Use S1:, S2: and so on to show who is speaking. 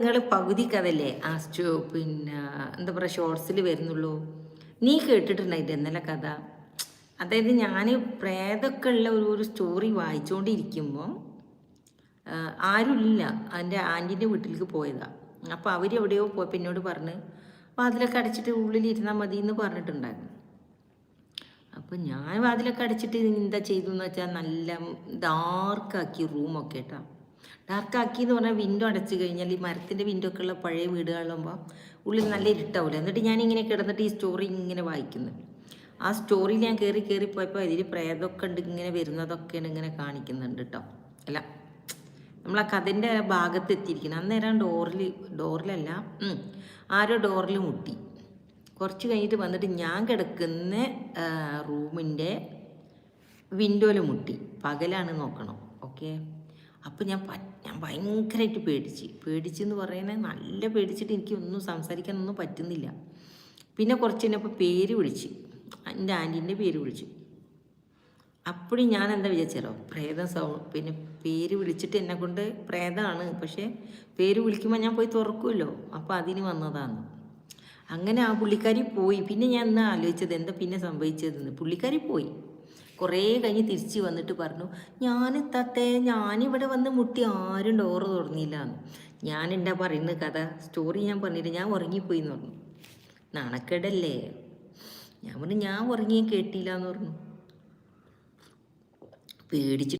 S1: നിങ്ങൾ പകുതി കഥല്ലേ പിന്നെ എന്താ പറയുക ഷോർട്സിൽ വരുന്നുള്ളൂ. നീ കേട്ടിട്ടുണ്ടായിട്ട് ഇന്നലെ കഥ. അതായത് ഞാൻ പ്രേതൊക്കെ ഉള്ള ഒരു സ്റ്റോറി വായിച്ചുകൊണ്ടിരിക്കുമ്പോൾ ആരുമില്ല. എൻ്റെ ആൻറ്റീൻ്റെ വീട്ടിലേക്ക് പോയതാണ്. അപ്പോൾ അവരെവിടെയോ പോയപ്പോൾ എന്നോട് പറഞ്ഞ് വാതിലൊക്കെ അടച്ചിട്ട് ഉള്ളിലിരുന്നാൽ മതി എന്ന് പറഞ്ഞിട്ടുണ്ടായിരുന്നു. അപ്പോൾ ഞാൻ വാതിലൊക്കെ അടച്ചിട്ട് എന്താ ചെയ്തു എന്ന് വെച്ചാൽ നല്ല ഡാർക്കാക്കി റൂമൊക്കെ കേട്ടോ. ഡാർക്കാക്കി എന്ന് പറഞ്ഞാൽ വിൻഡോ അടച്ചു കഴിഞ്ഞാൽ ഈ മരത്തിൻ്റെ വിൻഡോ ഒക്കെ ഉള്ള പഴയ വീടുകളാകുമ്പോൾ ഉള്ളിൽ നല്ല ഇരുട്ടാവില്ല. എന്നിട്ട് ഞാനിങ്ങനെ കിടന്നിട്ട് ഈ സ്റ്റോറി ഇങ്ങനെ വായിക്കുന്നു. ആ സ്റ്റോറിയിൽ ഞാൻ കയറി പോയപ്പോൾ അതിൽ പ്രേതമൊക്കെ ഉണ്ട്, ഇങ്ങനെ വരുന്നതൊക്കെയാണ് ഇങ്ങനെ കാണിക്കുന്നുണ്ട് കേട്ടോ. അല്ല, നമ്മൾ ആ കഥൻ്റെ ഭാഗത്ത് എത്തിയിരിക്കണം. അന്നേരം ഡോറിലല്ല, ആരോ ഡോറിൽ മുട്ടി. കുറച്ച് കഴിഞ്ഞിട്ട് വന്നിട്ട് ഞാൻ കിടക്കുന്ന റൂമിൻ്റെ വിൻഡോയിൽ മുട്ടി. പകലാണ് നോക്കണം, ഓക്കെ. അപ്പോൾ ഞാൻ ഭയങ്കരമായിട്ട് പേടിച്ചെന്ന് പറയുന്നത് നല്ല പേടിച്ചിട്ട് എനിക്കൊന്നും സംസാരിക്കാനൊന്നും പറ്റുന്നില്ല. പിന്നെ കുറച്ച് കഴിഞ്ഞപ്പോൾ പേര് വിളിച്ച്, എൻ്റെ ആൻറ്റീൻ്റെ പേര് വിളിച്ചു. അപ്പോഴും ഞാൻ എന്താ വിചാരിച്ചാലോ, പിന്നെ പേര് വിളിച്ചിട്ട് എന്നെ കൊണ്ട് പ്രേതമാണ്, പക്ഷേ പേര് വിളിക്കുമ്പോൾ ഞാൻ പോയി തുറക്കുമല്ലോ, അപ്പോൾ അതിന് വന്നതാണ്. അങ്ങനെ ആ പുള്ളിക്കാരി പോയി. പിന്നെ ഞാൻ എന്നാ ആലോചിച്ചത് എന്താ പിന്നെ സംഭവിച്ചതെന്ന്. പുള്ളിക്കാരി പോയി. കുറേ കഴിഞ്ഞ് തിരിച്ച് വന്നിട്ട് പറഞ്ഞു, ഞാനിവിടെ വന്ന് മുട്ടി, ആരും ഡോറ് തുറന്നില്ല എന്ന്. ഞാൻ എന്താ പറയുന്നത് കഥ സ്റ്റോറി ഞാൻ പറഞ്ഞിട്ട് ഞാൻ ഉറങ്ങിപ്പോയി എന്ന് പറഞ്ഞു. നാണക്കേടല്ലേ. ഞാൻ പറഞ്ഞു ഞാൻ ഉറങ്ങിയും കേട്ടില്ല എന്ന് പറഞ്ഞു. പേടിച്ചിട്ട്